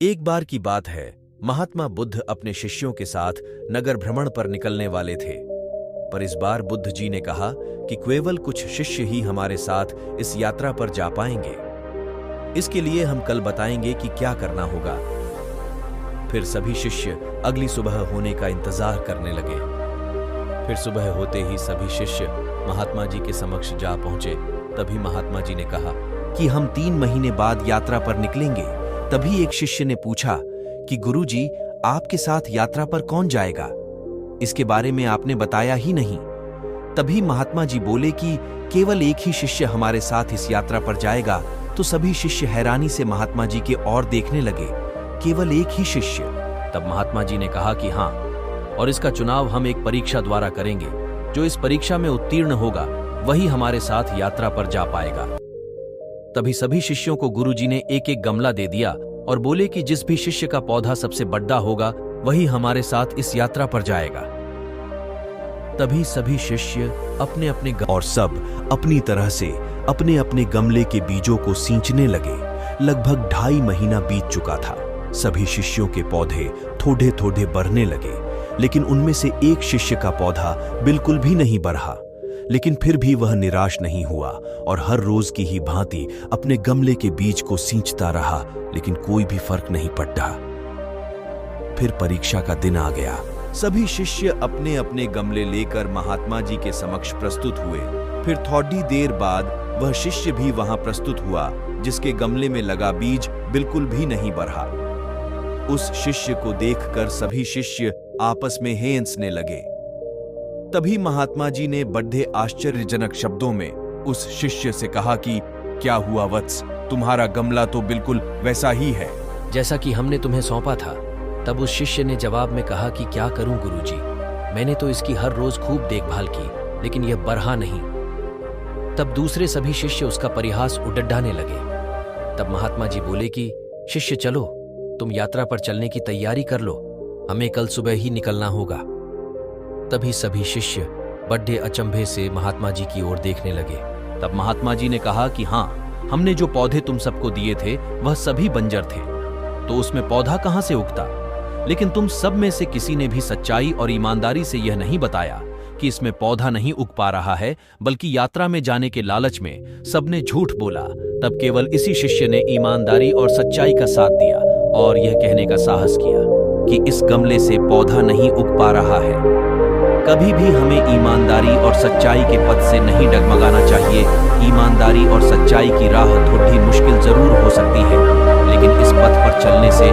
एक बार की बात है, महात्मा बुद्ध अपने शिष्यों के साथ नगर भ्रमण पर निकलने वाले थे। पर इस बार बुद्ध जी ने कहा कि केवल कुछ शिष्य ही हमारे साथ इस यात्रा पर जा पाएंगे। इसके लिए हम कल बताएंगे कि क्या करना होगा। फिर सभी शिष्य अगली सुबह होने का इंतजार करने लगे। फिर सुबह होते ही सभी शिष्य महात्मा जी के समक्ष जा पहुंचे। तभी महात्मा जी ने कहा कि हम 3 महीने बाद यात्रा पर निकलेंगे। तभी एक शिष्य ने पूछा कि गुरुजी, आपके साथ यात्रा पर कौन जाएगा? इसके बारे में आपने बताया ही नहीं। तभी महात्मा जी बोले कि केवल एक ही शिष्य हमारे साथ इस यात्रा पर जाएगा। तो सभी शिष्य हैरानी से महात्मा जी के ओर देखने लगे। केवल एक ही शिष्य। तब महात्मा जी ने कहा कि हाँ, और इसका चुनाव हम एक परीक्षा द्वारा करेंगे। जो इस परीक्षा में उत्तीर्ण होगा वही हमारे साथ यात्रा पर जा पाएगा। तभी सभी शिष्यों को गुरुजी ने एक एक गमला दे दिया और बोले कि जिस भी शिष्य का पौधा सबसे बड़ा होगा वही हमारे साथ इस यात्रा पर जाएगा। तभी सभी शिष्य अपने अपने और सब अपनी तरह से अपने अपने गमले के बीजों को सींचने लगे। लगभग 2.5 महीना बीत चुका था। सभी शिष्यों के पौधे थोड़े थोड़े बढ़ने लगे, लेकिन उनमें से एक शिष्य का पौधा बिल्कुल भी नहीं बढ़ा। लेकिन फिर भी वह निराश नहीं हुआ और हर रोज की ही भांति अपने गमले के बीज को सींचता रहा, लेकिन कोई भी फर्क नहीं पड़ा। फिर परीक्षा का दिन आ गया। सभी शिष्य अपने अपने गमले लेकर महात्मा जी के समक्ष प्रस्तुत हुए। फिर थोड़ी देर बाद वह शिष्य भी वहां प्रस्तुत हुआ जिसके गमले में लगा बीज बिल्कुल भी नहीं बढ़ा। उस शिष्य को देखकर सभी शिष्य आपस में हंसने लगे। तभी महात्मा जी ने बड़े आश्चर्यजनक शब्दों में उस शिष्य से कहा कि क्या हुआ वत्स, तुम्हारा गमला तो बिल्कुल वैसा ही है जैसा कि हमने तुम्हें सौंपा था। तब उस शिष्य ने जवाब में कहा कि क्या करूं गुरुजी, मैंने तो इसकी हर रोज खूब देखभाल की, लेकिन यह बढ़ा नहीं। तब दूसरे सभी शिष्य उसका परिहास उड़ाने लगे। तब महात्मा जी बोले कि शिष्य चलो, तुम यात्रा पर चलने की तैयारी कर लो, हमें कल सुबह ही निकलना होगा। तभी सभी शिष्य बड़े अचंभे से महात्मा जी की ओर देखने लगे। तब महात्मा जी ने कहा कि हाँ, हमने जो पौधे तुम सबको दिए थे वह सभी बंजर थे, तो उसमें पौधा कहां से उगता? लेकिन तुम सब में से किसी ने भी सच्चाई और ईमानदारी से यह नहीं बताया कि इसमें पौधा नहीं उग पा रहा है, बल्कि यात्रा में जाने के लालच में सबने झूठ बोला। तब केवल इसी शिष्य ने ईमानदारी और सच्चाई का साथ दिया और यह कहने का साहस किया कि इस गमले से पौधा नहीं उग पा रहा है। कभी भी हमें ईमानदारी और सच्चाई के पथ से नहीं डगमगाना चाहिए। ईमानदारी और सच्चाई की राह थोड़ी मुश्किल जरूर हो सकती है, लेकिन इस पथ पर चलने से